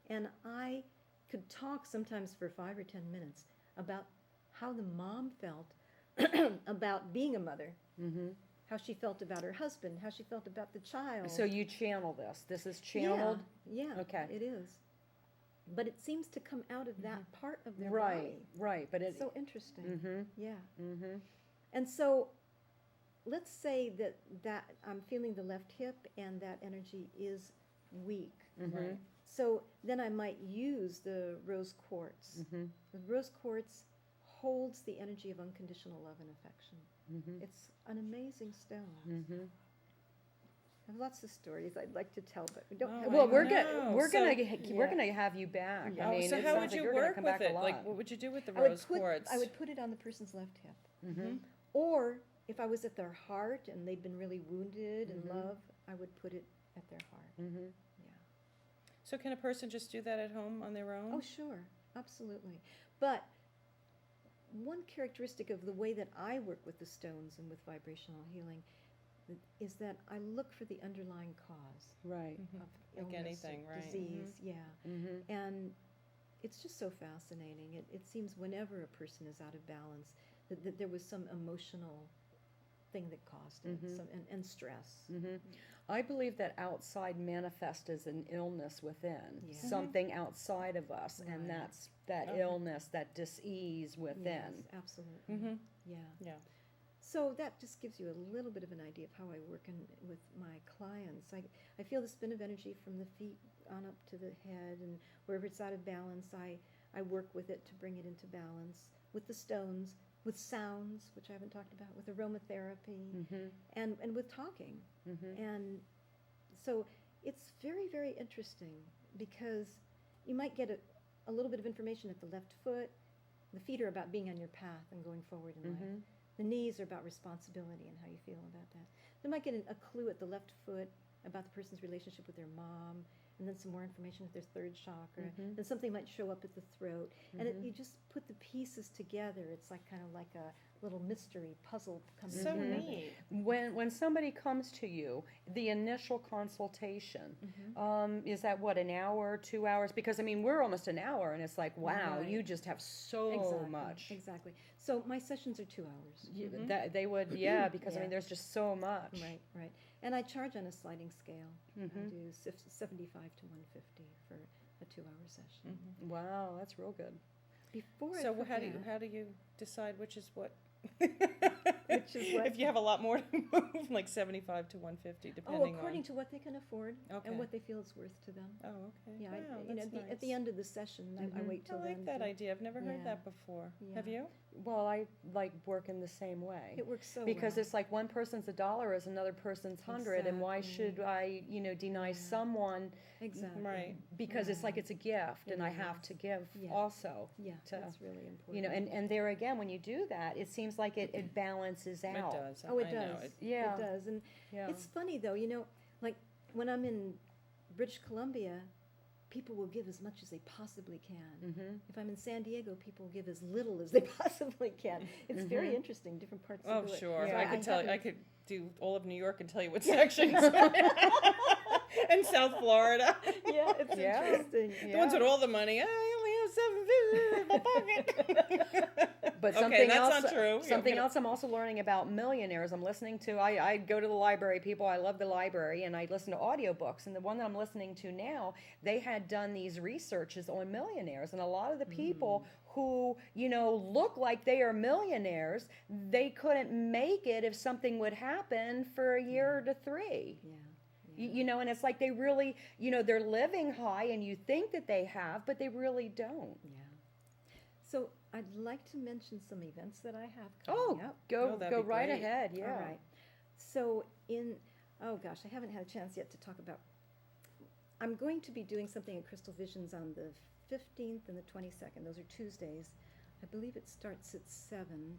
and I could talk sometimes for 5 or 10 minutes about how the mom felt about being a mother, how she felt about her husband, how she felt about the child. So you channel this. This is channeled? Yeah, Okay. it is. But it seems to come out of that part of their Right, body. right. But It's so interesting. Yeah. Mm-hmm. And so let's say that I'm feeling the left hip and that energy is weak. Right. So then I might use the rose quartz. The rose quartz holds the energy of unconditional love and affection. It's an amazing stone. I have lots of stories I'd like to tell, but we don't have Well, any we're time. gonna have you back. I mean, so it how sounds would like you you're gonna work come with back a it? lot. Like, what would you do with the I would rose put quartz? I would put it on the person's left hip. Or if I was at their heart and they'd been really wounded in love, I would put it at their heart. Yeah. So can a person just do that at home on their own? Oh, sure, absolutely. But one characteristic of the way that I work with the stones and with vibrational healing is that I look for the underlying cause Right. of Like illness, anything, or right. disease. Yeah. Mm-hmm. And it's just so fascinating. It seems whenever a person is out of balance, that there was some emotional thing that caused it, and stress. I believe that outside manifests as an illness within, Yeah. something outside of us, and Right. that's that illness, that dis-ease within. Yes, absolutely. Yeah. Yeah. So that just gives you a little bit of an idea of how I work with my clients. I feel the spin of energy from the feet on up to the head, and wherever it's out of balance, I work with it to bring it into balance, with the stones, with sounds, which I haven't talked about, with aromatherapy, and with talking. And so it's very, very interesting, because you might get a little bit of information at the left foot. The feet are about being on your path and going forward in life. The knees are about responsibility and how you feel about that. They might get a clue at the left foot about the person's relationship with their mom, and then some more information with their third chakra. Then something might show up at the throat. And you just put the pieces together. It's like kind of like a little mystery puzzle coming So together. neat. When somebody comes to you, the initial consultation, is that what, an hour, 2 hours? Because I mean, we're almost an hour, and it's like, wow, Right. you just have so Exactly, much. Exactly. So my sessions are 2 hours. That they would, yeah, because I Yeah. mean, there's just so much. Right, right. And I charge on a sliding scale. I do 75 to 150 for a 2-hour session. Wow, that's real good. Before I So forget, how do you decide which is what? Which is what? If you have a lot more to move, like 75 to 150, depending according on. to what they can afford Okay. and what they feel it's worth to them. Oh, okay. Yeah, Wow, at that's the nice. end of the session, I wait I till then. like that to- idea. I've never heard Yeah. that before. Have Yeah. you? Well, I like working the same way. It works so Because well. it's like one person's $1 is another person's 100, and why Exactly. should I, deny someone Exactly. Right. because it's like it's a gift, and It I have is. to give Yeah. also. Yeah, to- that's really important. And there again, when you do that, it seems like it balances out. It does. Oh, it I know. does. Yeah. It does. And Yeah. it's funny, though, like when I'm in British Columbia, people will give as much as they possibly can. If I'm in San Diego, people will give as little as they possibly can. It's very interesting, different parts Oh, of the sure. Yeah. I could tell. haven't- I could do all of New York and tell you what sections. And South Florida. Yeah, it's Yeah. interesting. The ones with all the money. I only have $7 in my pocket. But Okay, something that's else, not true. Yeah, something I'm gonna- else I'm also learning about millionaires. I'm listening to, I go to the library, people, I love the library, and I listen to audiobooks. And the one that I'm listening to now, they had done these researches on millionaires. And a lot of the people who, look like they are millionaires, they couldn't make it if something would happen for a year to 3. Yeah. You know, and it's like they really, you know, they're living high, and you think that they have, but they really don't. Yeah. So I'd like to mention some events that I have Oh, coming up. that'd go be right great. ahead. Yeah. All right. So oh gosh, I haven't had a chance yet to talk about. I'm going to be doing something at Crystal Visions on the 15th and the 22nd. Those are Tuesdays. I believe it starts at 7.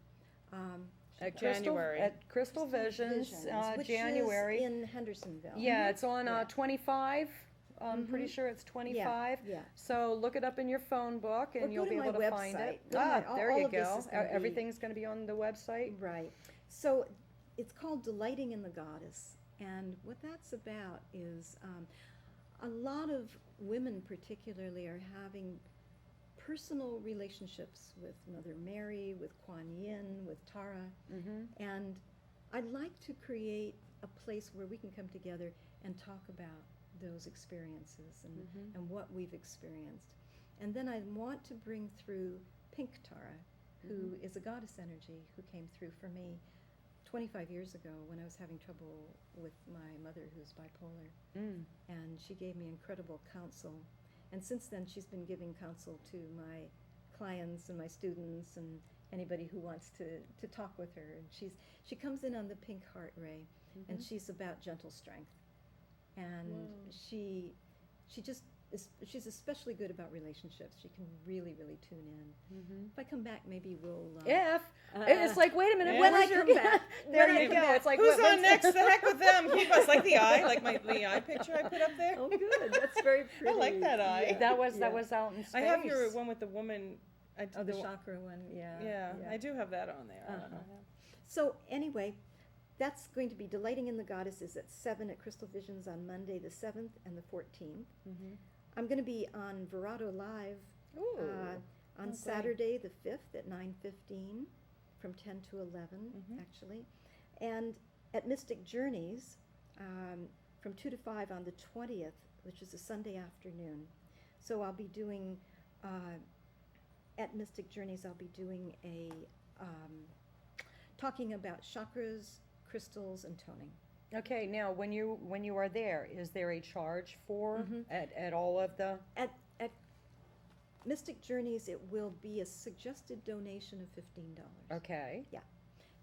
At January. At Crystal Visions, which January. is in Hendersonville. Yeah, it's on Yeah. 25. I'm pretty sure it's 25. Yeah. So look it up in your phone book, and Or you'll go be to able my to find it. website. Go to my- There all you of this go. is gonna be- Everything's going to be on the website. Right. So it's called Delighting in the Goddess. And what that's about is a lot of women particularly are having personal relationships with Mother Mary, with Kuan Yin, with Tara. And I'd like to create a place where we can come together and talk about those experiences and what we've experienced. And then I want to bring through Pink Tara, who is a goddess energy who came through for me 25 years ago when I was having trouble with my mother who's bipolar. And she gave me incredible counsel. And since then she's been giving counsel to my clients and my students and anybody who wants to talk with her. And she comes in on the pink heart ray, and she's about gentle strength. And she's especially good about relationships. She can really, really tune in. If I come back, maybe we'll. It's like, wait a minute, Yeah. when When I I come come back, back. there When I you come go. back. It's like, Who's when's- on next? The heck with them. Keep us like the eye, like the eye picture I put up there. Oh, good. That's very pretty. I like that eye. Yeah. That was Yeah. out in space. I have your one with the woman. Oh, the chakra one. Yeah. Yeah, I do have that on there. I don't Uh-huh. know. So anyway, that's going to be Delighting in the Goddesses at 7 at Crystal Visions on Monday the 7th and the 14th. I'm going to be on Verato Live on great. Saturday the 5th at 9:15 from 10 to 11 actually. And at Mystic Journeys from 2 to 5 on the 20th, which is a Sunday afternoon. So I'll be doing, at Mystic Journeys, I'll be doing talking about chakras, crystals, and toning. Okay, now when you are there, is there a charge for at all of the? At Mystic Journeys, it will be a suggested donation of $15. Okay. Yeah,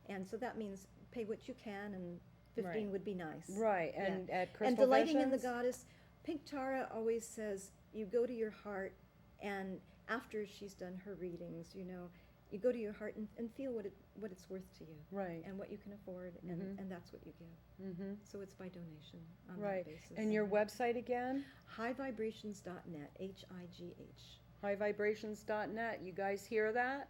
and so that means pay what you can, and 15 Right. would be nice. Right, and at Crystal And Delighting in the Visions? Goddess, Pink Tara always says you go to your heart, and after she's done her readings, you go to your heart and feel what it's worth to you, Right. and what you can afford, and that's what you give. So it's by donation on Right. that basis. And your website again? highvibrations.net, HIGH. highvibrations.net. You guys hear that?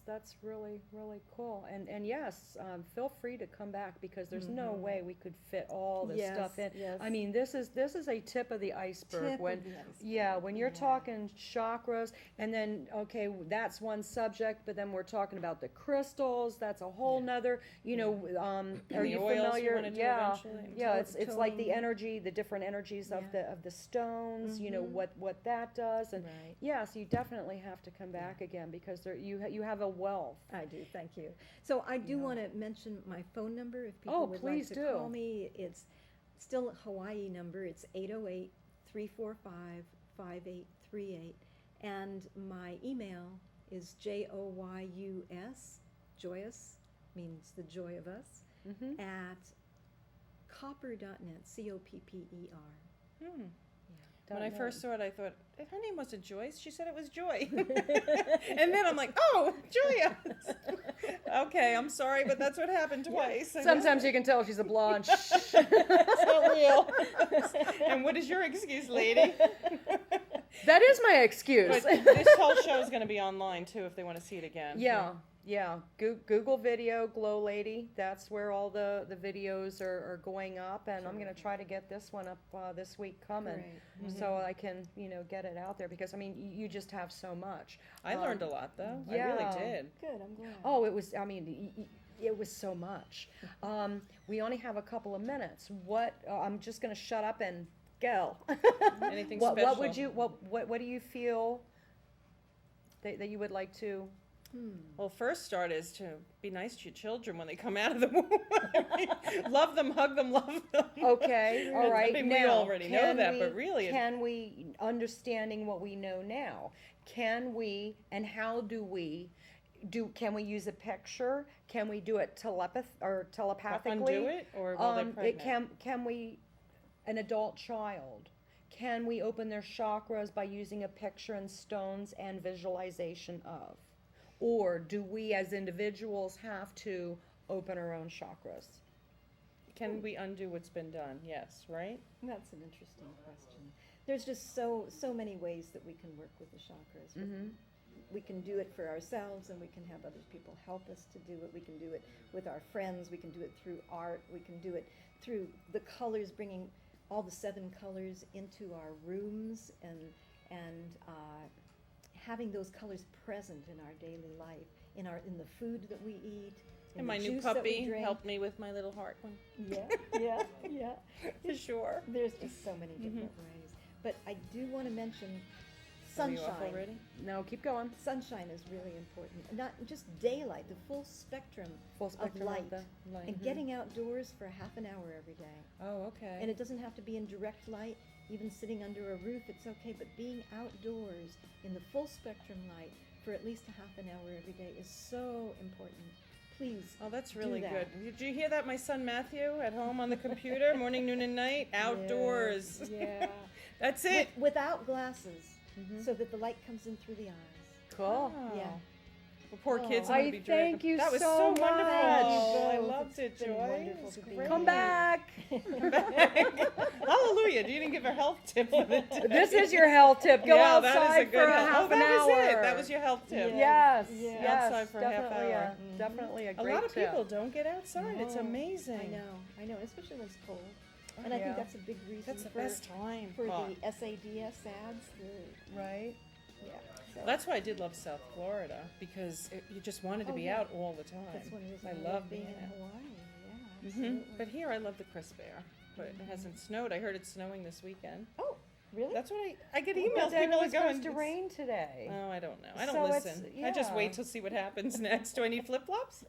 That's really, really cool. And yes, feel free to come back, because there's no way we could fit all this stuff in. Yes. I mean, this is a tip of the iceberg. Tip when of the iceberg. Yeah, when you're Yeah. talking chakras, and then that's one subject, but then we're talking about the crystals. That's a whole nother. Are the you oils you familiar? wanna do Yeah, eventually. yeah. It's like the Toning. energy, the different energies of Yeah. the stones. What that does, and Right. yeah, so you definitely have to come back again, because you have a wealth. I do, thank you. So I do want to mention my phone number if people Oh, would please like to do. call me. It's still a Hawaii number. It's 808-345-5838. And my email is JOYUS, joyous, means the joy of us, at copper.net, COPPER. When I first saw it, I thought, her name wasn't Joyce. She said it was Joy. And then I'm like, oh, Julia. Okay, I'm sorry, but that's what happened twice. Sometimes you can tell she's a blonde. It's not real. And what is your excuse, lady? That is my excuse. But this whole show is going to be online, too, if they want to see it again. Yeah. Google video, GloLady. That's where all the videos are going up, and I'm going to try to get this one up this week coming, Great. so I can get it out there, because I mean you just have so much. I learned a lot, though. I yeah. really did. Good, I'm glad. Oh, it was. I mean, it was so much. We only have a couple of minutes. I'm just going to shut up and go. Anything What special? would you? What do you feel that you would like to Well, first start is to be nice to your children when they come out of the womb. Love them, hug them, love them. Okay, all right. I mean, now, we already know can that, but really, can we, understanding what we know now, can we, and how do we can we use a picture? Can we do it telepathically? undo it, or while they're pregnant? Can we, an adult child, can we open their chakras by using a picture and stones and visualization of? Or do we as individuals have to open our own chakras? Can we undo what's been done? Yes, right? That's an interesting question. There's just so many ways that we can work with the chakras. We can do it for ourselves, and we can have other people help us to do it. We can do it with our friends. We can do it through art. We can do it through the colors, bringing all the 7 colors into our rooms, and having those colors present in our daily life, in the food that we eat. And my new puppy helped me with my little heart one. Yeah. For sure. There's just so many different ways. But I do want to mention Are you off sunshine. already? No, keep going. Sunshine is really important. Not just daylight, the full spectrum, Full spectrum of light. of the light. And getting outdoors for half an hour every day. Oh, okay. And it doesn't have to be in direct light. Even sitting under a roof, it's okay. But being outdoors in the full spectrum light for at least a half an hour every day is so important. Please. Oh, that's do really that. good. Did you hear that? My son Matthew at home on the computer, morning, noon, and night, outdoors. Yeah. That's it. Without glasses, so that the light comes in through the eyes. Cool. Yeah. Well, poor kids. I I'm gonna be thank you That was so so much. wonderful. I It's loved it, been Joy. wonderful It was to be great. Come back. Hallelujah. You didn't give a health tip of it today. This is your health tip. Go Yeah, that is outside a for good a health. half Oh, an that was hour. it. That was your health tip. Yes, Yeah. yes, Outside for a half definitely hour. definitely a A great lot of tip. people don't get outside. It's No. amazing. I know, especially when it's cold. And I Yeah. think that's a big reason That's the for, best time. for Oh. the SADS ads. Right? Yeah. So That's why I did love South Florida, because you just wanted to Oh, be yeah. out all the time. that's one reason I I love being being in out. Hawaii. Yeah. hmm Absolutely. But here I love the crisp air. But it hasn't snowed. I heard it's snowing this weekend. Oh, really? That's what I get But emails. then People it are was going. supposed to rain today. Oh, I don't know. I don't So it's- listen. I just yeah. wait to see what happens next. Do I need flip flops?